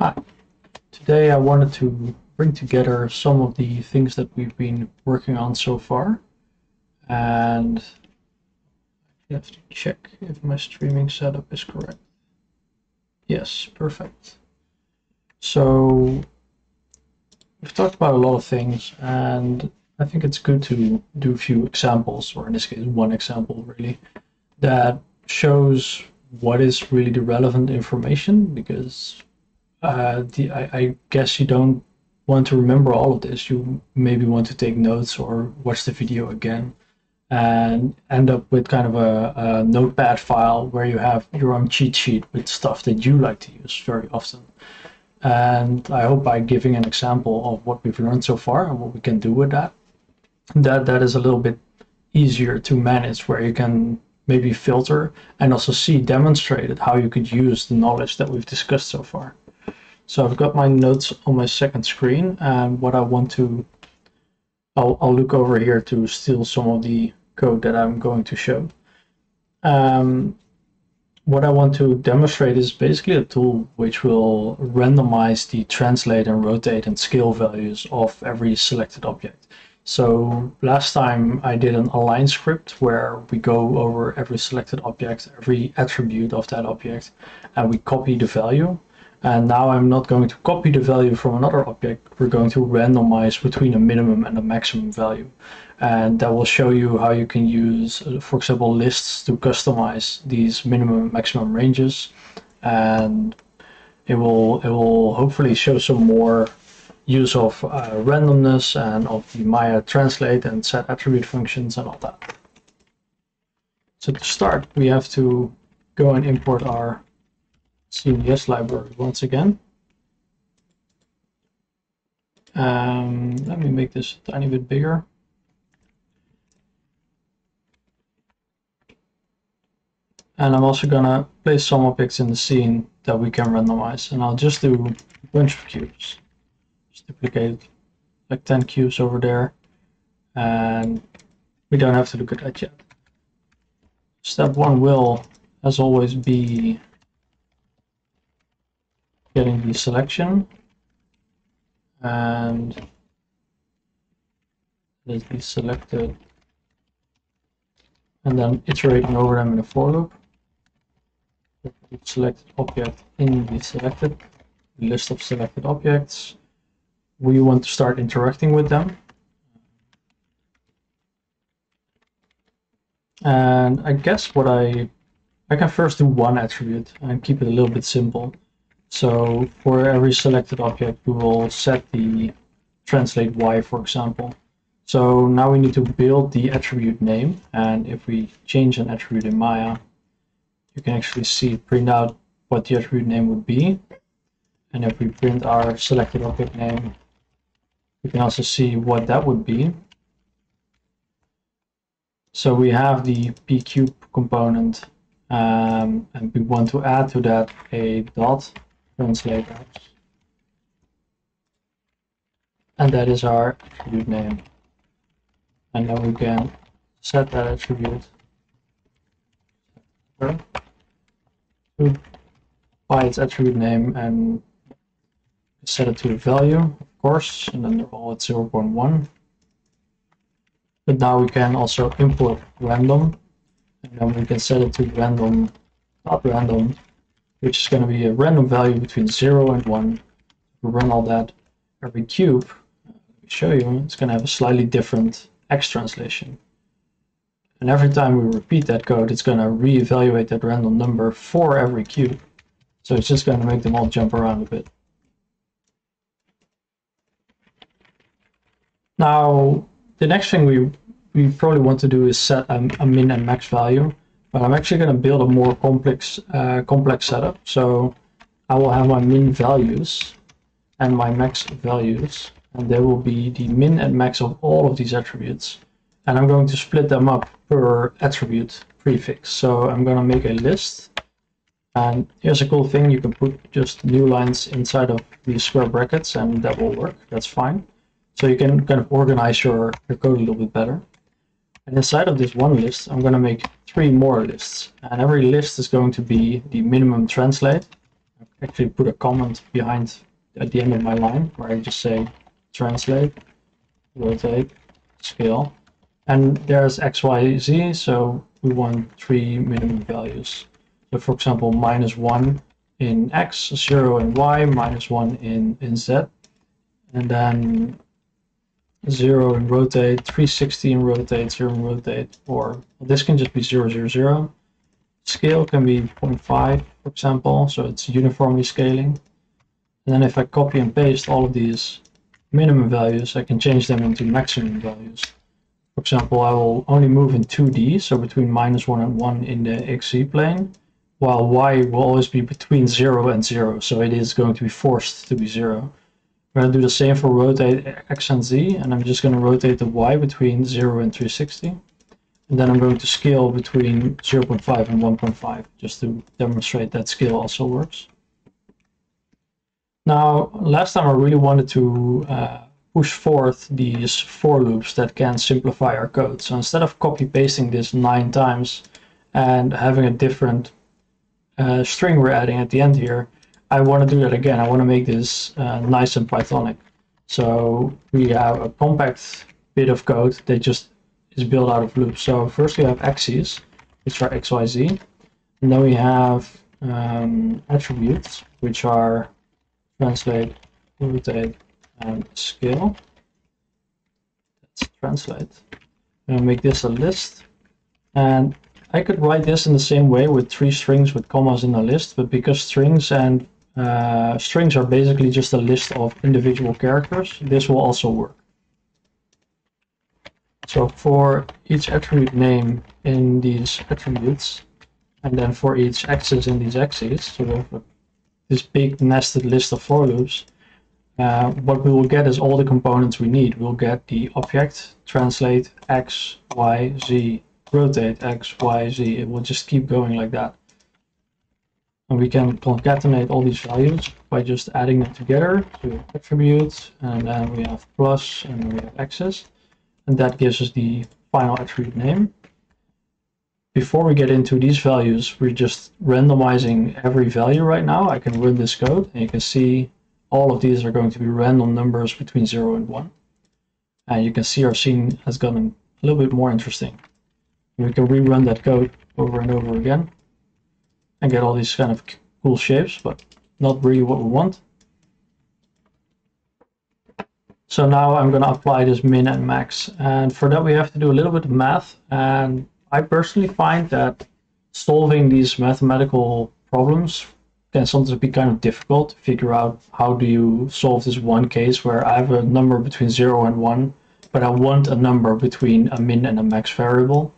Hi. Today I wanted to bring together some of the things that we've been working on so far, and I have to check if my streaming setup is correct. Yes, perfect. So we've talked about a lot of things, and I think it's good to do a few examples, or in this case one example really, that shows what is really the relevant information, because I guess you don't want to remember all of this. You maybe want to take notes or watch the video again and end up with kind of a notepad file where you have your own cheat sheet with stuff that you like to use very often. And I hope by giving an example of what we've learned so far and what we can do with that is a little bit easier to manage, where you can maybe filter and also see demonstrated how you could use the knowledge that we've discussed so far. So I've got my notes on my second screen, and what I want to, I'll look over here to steal some of the code that I'm going to show. What I want to demonstrate is basically a tool which will randomize the translate and rotate and scale values of every selected object. So last time I did an align script where we go over every selected object, every attribute of that object, and we copy the value. And now I'm not going to copy the value from another object. We're going to randomize between a minimum and a maximum value. And that will show you how you can use, for example, lists to customize these minimum and maximum ranges. And it will hopefully show some more use of randomness and of the Maya translate and set attribute functions and all that. So to start, we have to go and import our CMDS library once again. Let me make this a tiny bit bigger. And I'm also gonna place some objects in the scene that we can randomize, and I'll just do a bunch of cubes. Just duplicate like 10 cubes over there, and we don't have to look at that yet. Step one will, as always, be getting the selection, and let be selected, and then iterating over them in a for loop. Selected object in the selected list of selected objects. We want to start interacting with them, and I guess what I can first do one attribute and keep it a little bit simple. So for every selected object, we will set the translate Y, for example. So now we need to build the attribute name, and if we change an attribute in Maya, you can actually see print out what the attribute name would be. And if we print our selected object name, we can also see what that would be. So we have the pcube component, and we want to add to that a dot translate x, and that is our attribute name. And then we can set that attribute by its attribute name and set it to a value, of course, and then they're all at 0.1. But now we can also import random, and then we can set it to random.random, which is going to be a random value between 0 and 1. We run all that. Every cube, let me show you, it's going to have a slightly different X translation. And every time we repeat that code, it's going to reevaluate that random number for every cube. So it's just going to make them all jump around a bit. Now, the next thing we probably want to do is set a min and max value. But I'm actually going to build a more complex setup. So I will have my min values and my max values, and they will be the min and max of all of these attributes. And I'm going to split them up per attribute prefix. So I'm going to make a list. And here's a cool thing, you can put just new lines inside of these square brackets, and that will work. That's fine. So you can kind of organize your code a little bit better. And inside of this one list, I'm going to make 3 more lists. And every list is going to be the minimum translate. actually put a comment behind at the end of my line where I just say translate, rotate, scale, and there's X, Y, Z, so we want 3 minimum values. So for example, -1 in X, 0 in Y, -1 in Z, and then 0 in rotate, 360 in rotate, 0 in rotate, or this can just be 0, 0, 0. Scale can be 0.5, for example, so it's uniformly scaling. And then if I copy and paste all of these minimum values, I can change them into maximum values. For example, I will only move in 2D, so between -1 and 1 in the XZ plane, while Y will always be between 0 and 0, so it is going to be forced to be 0. I'm going to do the same for rotate X and Z, and I'm just going to rotate the Y between 0 and 360. And then I'm going to scale between 0.5 and 1.5, just to demonstrate that scale also works. Now, last time I really wanted to push forth these for loops that can simplify our code. So instead of copy-pasting this 9 times and having a different string we're adding at the end here, I want to do that again. I want to make this nice and Pythonic. So we have a compact bit of code that just is built out of loops. So first we have axes, which are X, Y, Z. And then we have attributes, which are translate, rotate, and scale. Let's translate. And make this a list. And I could write this in the same way with 3 strings with commas in a list, but because strings are basically just a list of individual characters, this will also work. So for each attribute name in these attributes, and then for each axis in these axes, so we have this big nested list of for loops, what we will get is all the components we need. We'll get the object, translate, X, Y, Z, rotate, X, Y, Z. It will just keep going like that. And we can concatenate all these values by just adding them together to attributes, and then we have plus, and then we have axis. And that gives us the final attribute name. Before we get into these values, we're just randomizing every value right now. I can run this code, and you can see all of these are going to be random numbers between 0 and 1. And you can see our scene has gotten a little bit more interesting. And we can rerun that code over and over again and get all these kind of cool shapes, but not really what we want. So now I'm going to apply this min and max, and for that we have to do a little bit of math. And I personally find that solving these mathematical problems can sometimes be kind of difficult to figure out how do you solve this one case where I have a number between 0 and 1, but I want a number between a min and a max variable.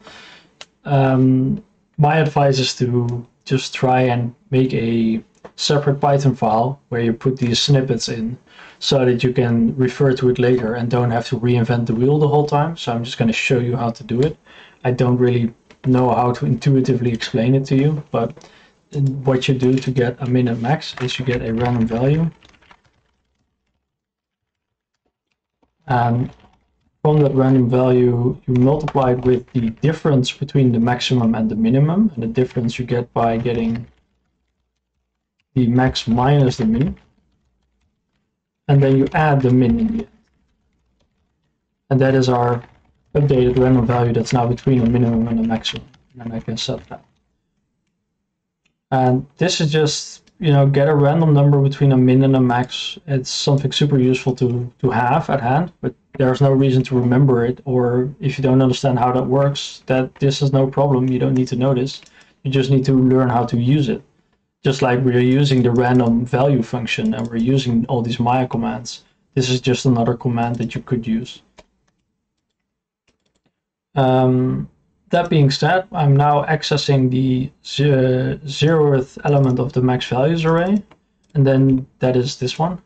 My advice is to just try and make a separate Python file where you put these snippets in so that you can refer to it later and don't have to reinvent the wheel the whole time. So I'm just going to show you how to do it. I don't really know how to intuitively explain it to you, but what you do to get a min and max is you get a random value, and from that random value you multiply it with the difference between the maximum and the minimum, and the difference you get by getting the max minus the min, and then you add the min in the end. And that is our updated random value that's now between a minimum and a maximum, and I can set that. And this is just, you know, get a random number between a min and a max. It's something super useful to have at hand, but there's no reason to remember it, or if you don't understand how that works, that this is no problem. You don't need to know this. You just need to learn how to use it. Just like we're using the random value function and we're using all these Maya commands, this is just another command that you could use. That being said, I'm now accessing the 0th element of the max values array, and then that is this one,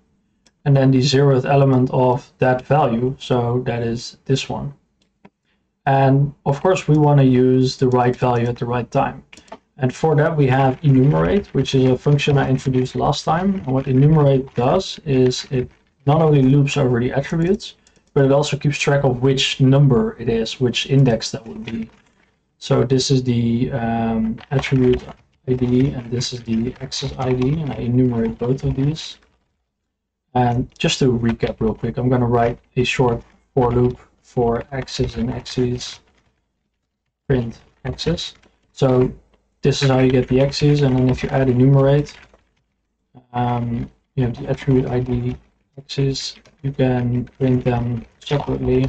and then the 0th element of that value, so that is this one. And of course we want to use the right value at the right time. And for that we have enumerate, which is a function I introduced last time. And what enumerate does is it not only loops over the attributes, but it also keeps track of which number it is, which index that would be. So this is the attribute ID, and this is the access ID, and I enumerate both of these. And just to recap real quick, I'm going to write a short for loop for access and axes, print access. So this is how you get the axes, and then if you add enumerate, you have the attribute ID axes. You can print them separately.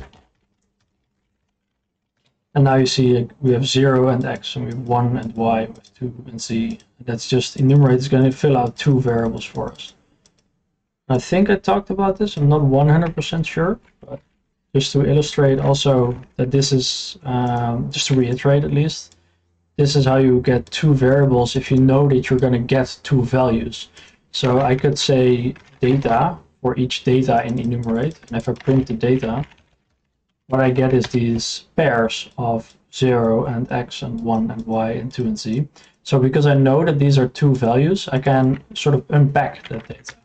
And now you see we have 0 and x, and we have 1 and y with 2 and z. That's just enumerate is going to fill out 2 variables for us. I think I talked about this, I'm not 100% sure, but just to illustrate also that this is, just to reiterate at least, this is how you get 2 variables if you know that you're going to get 2 values. So I could say data for each data in enumerate, and if I print the data, what I get is these pairs of 0 and x and 1 and y and 2 and z. So because I know that these are 2 values, I can sort of unpack that data.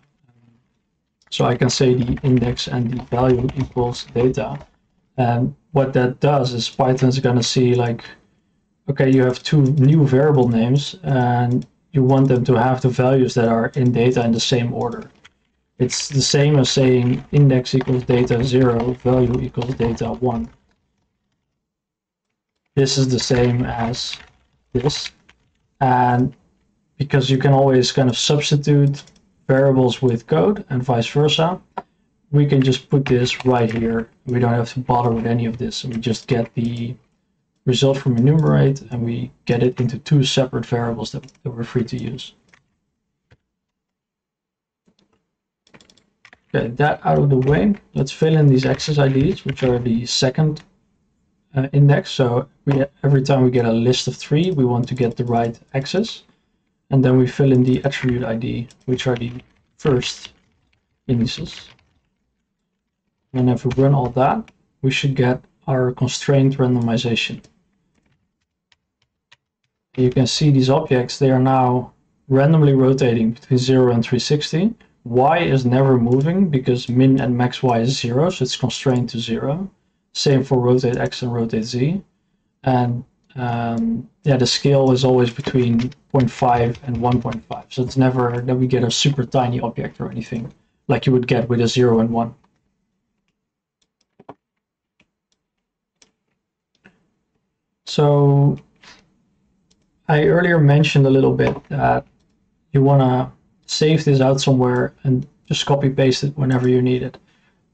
So I can say the index and the value equals data. And what that does is Python is going to see like, okay, you have 2 new variable names and you want them to have the values that are in data in the same order. It's the same as saying index equals data 0, value equals data 1. This is the same as this. And because you can always kind of substitute variables with code and vice versa, we can just put this right here. We don't have to bother with any of this. We just get the result from enumerate and we get it into 2 separate variables that we're free to use. Okay, that out of the way, let's fill in these access IDs, which are the second index. So every time we get a list of 3, we want to get the right access. And then we fill in the attribute ID, which are the first indices. And if we run all that, we should get our constraint randomization. You can see these objects, they are now randomly rotating between 0 and 360. Y is never moving because min and max y is 0, so it's constrained to 0. Same for rotate x and rotate z. And yeah, the scale is always between 0.5 and 1.5. So it's never that we get a super tiny object or anything like you would get with a 0 and 1. So I earlier mentioned a little bit that you want to save this out somewhere and just copy paste it whenever you need it.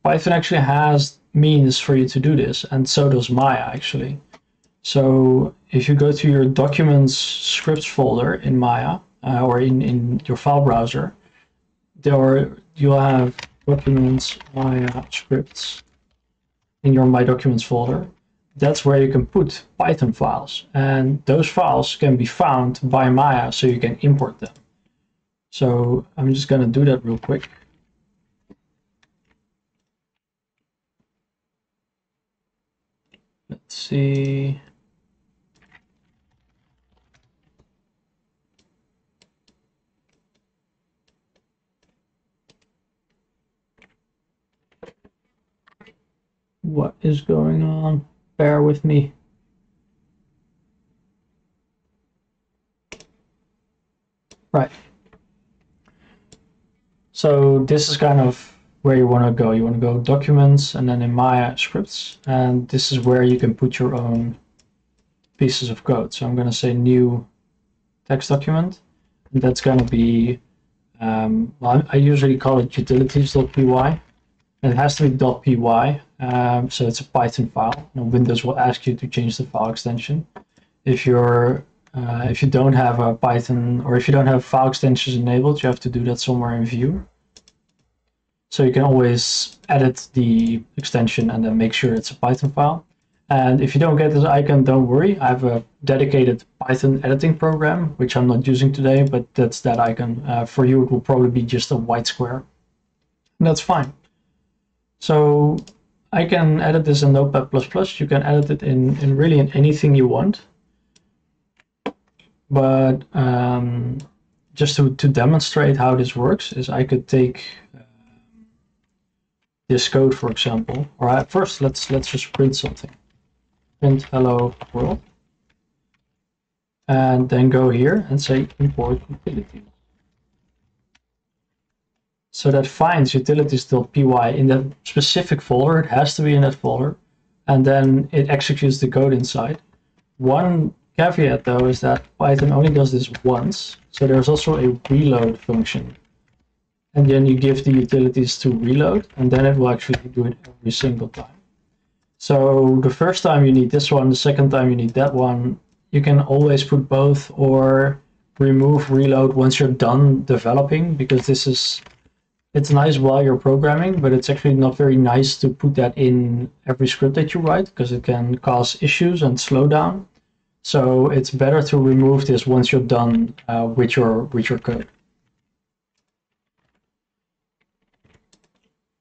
Python actually has means for you to do this, and so does Maya actually. So if you go to your documents scripts folder in Maya or in your file browser, you'll have documents Maya scripts in your My Documents folder. That's where you can put Python files, and those files can be found by Maya, so you can import them. So I'm just going to do that real quick. Let's see. What is going on? Bear with me. Right. So this is kind of where you want to go. You want to go documents and then in Maya scripts, and this is where you can put your own pieces of code. So I'm going to say new text document, and that's going to be, well, I usually call it utilities.py. It has to be .py, so it's a Python file, and Windows will ask you to change the file extension. If you don't have a Python, or if you don't have file extensions enabled, you have to do that somewhere in View. So you can always edit the extension and then make sure it's a Python file. And if you don't get this icon, don't worry. I have a dedicated Python editing program, which I'm not using today, but that's that icon. For you, it will probably be just a white square. And that's fine. So I can edit this in Notepad++. You can edit it in really in anything you want. But just to demonstrate how this works is I could take this code, for example. All right, first let's just print something. Print hello world. and then go here and say import utilities. So that finds utilities.py in that specific folder. It has to be in that folder, and then it executes the code inside. One caveat though is that Python only does this once, so there's also a reload function. And then you give the utilities to reload, and then it will actually do it every single time. So the first time you need this one, the second time you need that one. You can always put both or remove reload once you're done developing, because it's nice while you're programming, but it's actually not very nice to put that in every script that you write, because it can cause issues and slow down. So it's better to remove this once you're done with your code.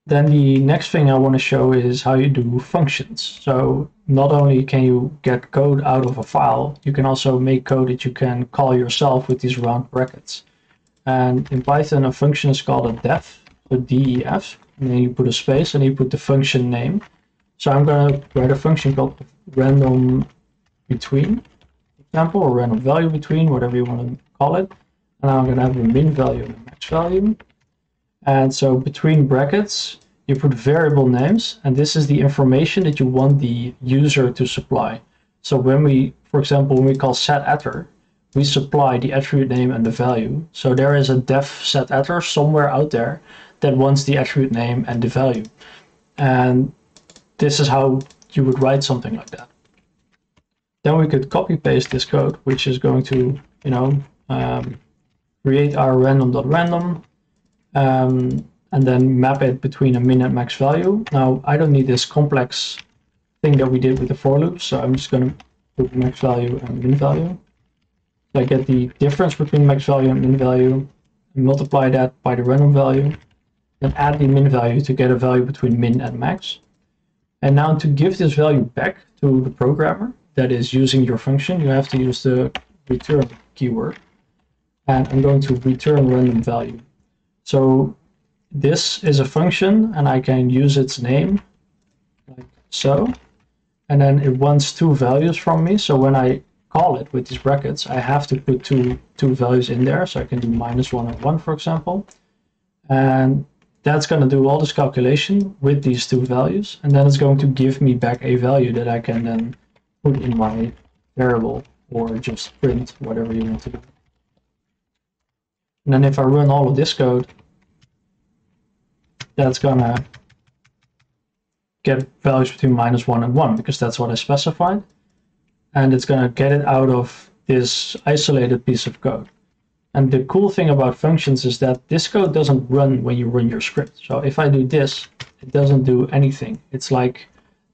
Then the next thing I want to show is how you do functions. So not only can you get code out of a file, you can also make code that you can call yourself with these round brackets. And in Python, a function is called a def, so def, and then you put a space and you put the function name. So I'm going to write a function called random between, for example, or random value between, whatever you want to call it. And I'm going to have a min value and a max value. And so between brackets, you put variable names, and this is the information that you want the user to supply. So when we, for example, when we call setAttr, we supply the attribute name and the value. So there is a def setAttr somewhere out there that wants the attribute name and the value. And this is how you would write something like that. Then we could copy paste this code, which is going to, create our random.random. And then map it between a min and max value. Now, I don't need this complex thing that we did with the for loop, so I'm just going to put max value and min value. So I get the difference between max value and min value, and multiply that by the random value, then add the min value to get a value between min and max. And now to give this value back to the programmer that is using your function, you have to use the return keyword. And I'm going to return random value. So this is a function, and I can use its name like so. And then it wants two values from me. So when I call it with these brackets, I have to put two values in there. So I can do -1 and 1, for example. And that's going to do all this calculation with these two values. And then it's going to give me back a value that I can then put in my variable or just print, whatever you want to do. And then if I run all of this code, that's gonna get values between -1 and 1, because that's what I specified. And it's gonna get it out of this isolated piece of code. And the cool thing about functions is that this code doesn't run when you run your script. So if I do this, it doesn't do anything. It's like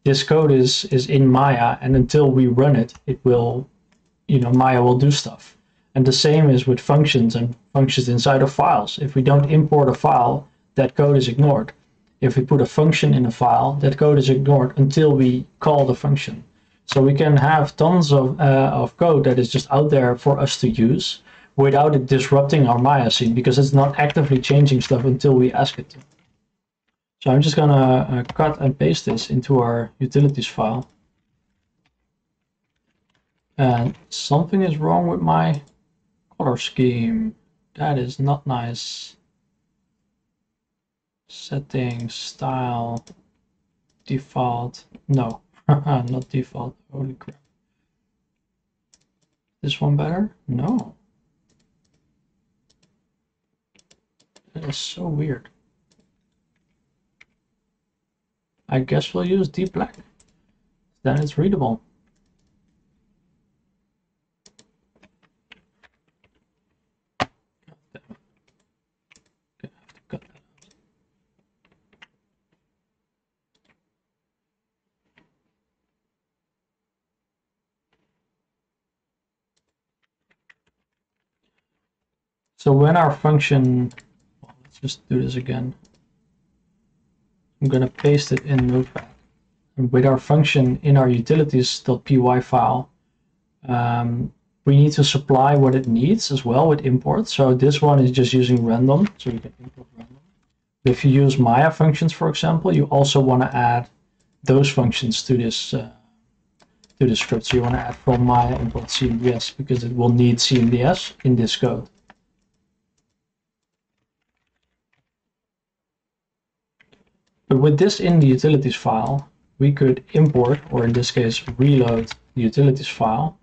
this code is in Maya, and until we run it, it will, Maya will do stuff. And the same is with functions and functions inside of files. If we don't import a file, that code is ignored. If we put a function in a file, that code is ignored until we call the function. So we can have tons of code that is just out there for us to use without it disrupting our Maya scene, because it's not actively changing stuff until we ask it to. So I'm just gonna cut and paste this into our utilities file. And something is wrong with my color scheme. That is not nice. Settings, style, default. No, not default. Holy crap. This one better? No. That is so weird. I guess we'll use deep black. Then it's readable. So when our function, well, let's just do this again. I'm going to paste it in Notepad. And with our function in our utilities.py file, we need to supply what it needs as well with import. So this one is just using random, so we can import random. If you use Maya functions, for example, you also want to add those functions to this to the script. So you want to add from Maya import CMDS because it will need CMDS in this code. But with this in the utilities file, we could import, or in this case, reload the utilities file.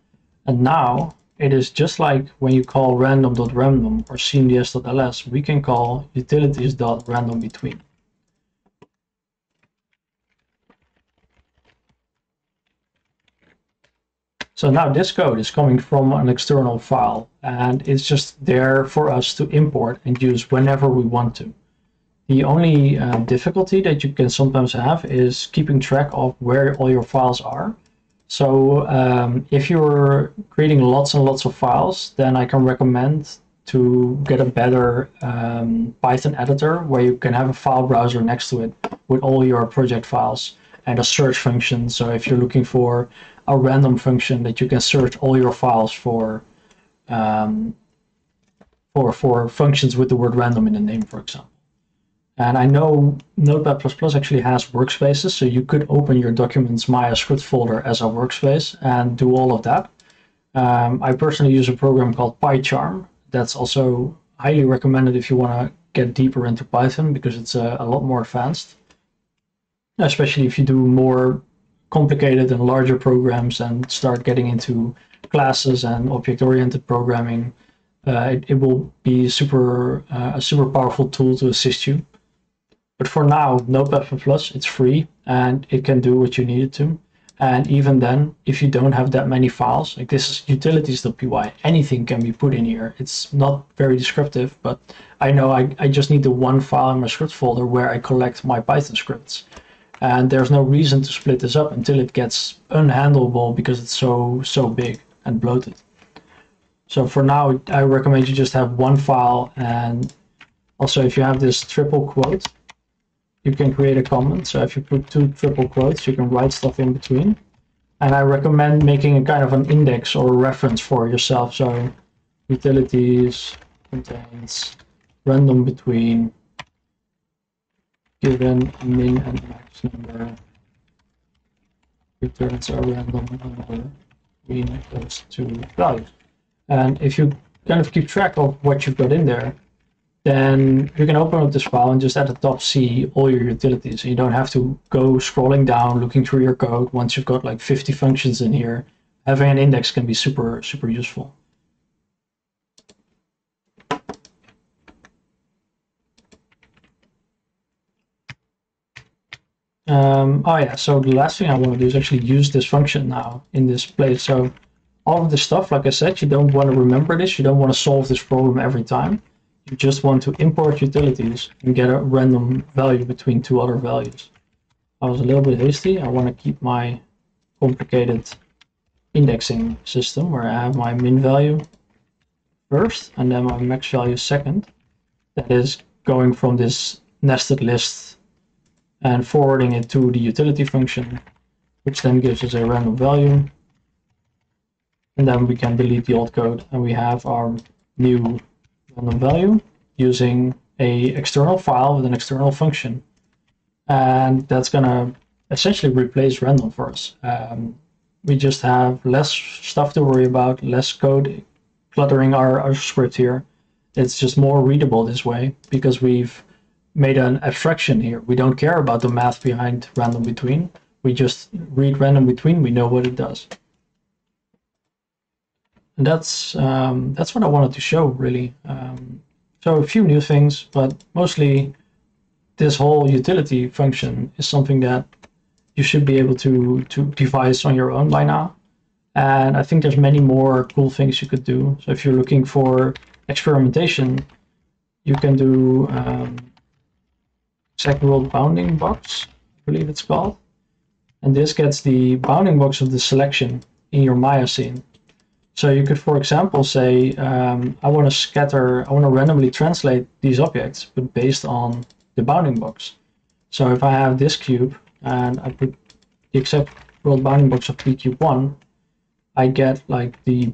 And now it is just like when you call random.random or cmds.ls, we can call utilities.randombetween. So now this code is coming from an external file, and it's just there for us to import and use whenever we want to. The only difficulty that you can sometimes have is keeping track of where all your files are. So if you're creating lots and lots of files, then I can recommend to get a better Python editor where you can have a file browser next to it with all your project files and a search function. So if you're looking for a random function that you can search all your files for functions with the word random in the name, for example. And I know Notepad++ actually has workspaces, so you could open your documents Maya script folder as a workspace and do all of that. I personally use a program called PyCharm. That's also highly recommended if you want to get deeper into Python, because it's a lot more advanced, especially if you do more complicated and larger programs and start getting into classes and object-oriented programming. It will be a super powerful tool to assist you. But for now, Notepad++, it's free and it can do what you need it to. And even then, if you don't have that many files, like this is utilities.py, anything can be put in here. It's not very descriptive, but I know I just need the one file in my script folder where I collect my Python scripts. And there's no reason to split this up until it gets unhandleable because it's so big and bloated. So for now, I recommend you just have one file. And also if you have this triple quote, you can create a comment. So if you put two triple quotes, you can write stuff in between. And I recommend making a kind of an index or a reference for yourself. So utilities contains random between given min and max number, returns a random number between those two values. And if you kind of keep track of what you've got in there, then you can open up this file and just at the top see all your utilities. And you don't have to go scrolling down, looking through your code. Once you've got like 50 functions in here, having an index can be super useful. Oh yeah, so the last thing I want to do is actually use this function now in this place. So all of this stuff, like I said, you don't want to remember this. You don't want to solve this problem every time. You just want to import utilities and get a random value between two other values. I was a little bit hasty. I want to keep my complicated indexing system where I have my min value first and then my max value second. That is going from this nested list and forwarding it to the utility function, which then gives us a random value. And then we can delete the old code and we have our new random value using a external file with an external function. And that's gonna essentially replace random for us. We just have less stuff to worry about, less code cluttering our script here. It's just more readable this way because we've made an abstraction here. We don't care about the math behind random between. We just read random between, we know what it does. And that's what I wanted to show, really. So a few new things, but mostly this whole utility function is something that you should be able to devise on your own by now. And I think there's many more cool things you could do. So if you're looking for experimentation, you can do exact world bounding box, I believe it's called. And this gets the bounding box of the selection in your Maya scene. So you could, for example, say, I want to randomly translate these objects, but based on the bounding box. So if I have this cube and I put the exact world bounding box of pcube1, I get like the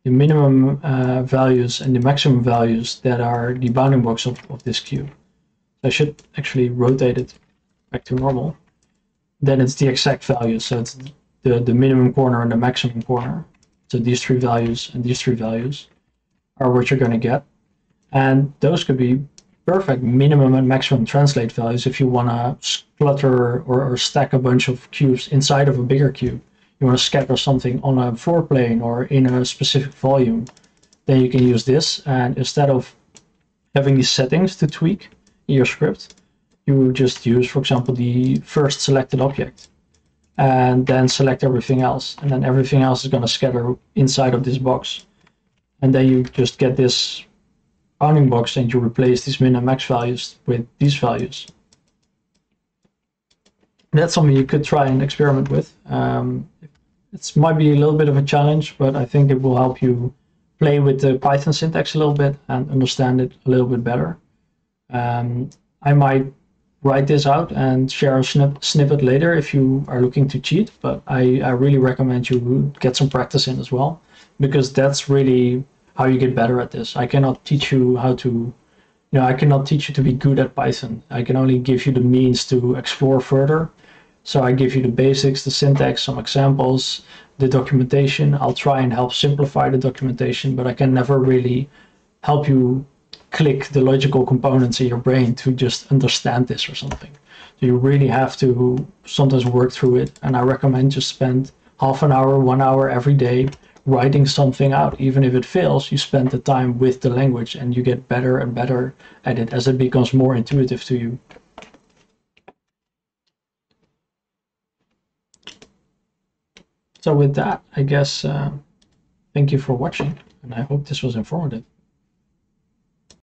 minimum values and the maximum values that are the bounding box of this cube. So I should actually rotate it back to normal. Then it's the exact value, so it's the minimum corner and the maximum corner. So these three values and these three values are what you're going to get. And those could be perfect minimum and maximum translate values if you want to clutter or stack a bunch of cubes inside of a bigger cube. You want to scatter something on a floor plane or in a specific volume, then you can use this. And instead of having these settings to tweak in your script, you just use, for example, the first selected object and then select everything else. And then everything else is going to scatter inside of this box. And then you just get this bounding box and you replace these min and max values with these values. That's something you could try and experiment with. It might be a little bit of a challenge, but I think it will help you play with the Python syntax a little bit and understand it a little bit better. I might write this out and share a snippet later if you are looking to cheat, but I really recommend you get some practice in as well, because that's really how you get better at this. I cannot teach you how to, I cannot teach you to be good at Python. I can only give you the means to explore further. So I give you the basics, the syntax, some examples, the documentation. I'll try and help simplify the documentation, but I can never really help you click the logical components in your brain to just understand this or something. So you really have to sometimes work through it. And I recommend just spend half an hour, 1 hour every day writing something out. Even if it fails, you spend the time with the language and you get better and better at it as it becomes more intuitive to you. So with that, I guess, thank you for watching, and I hope this was informative.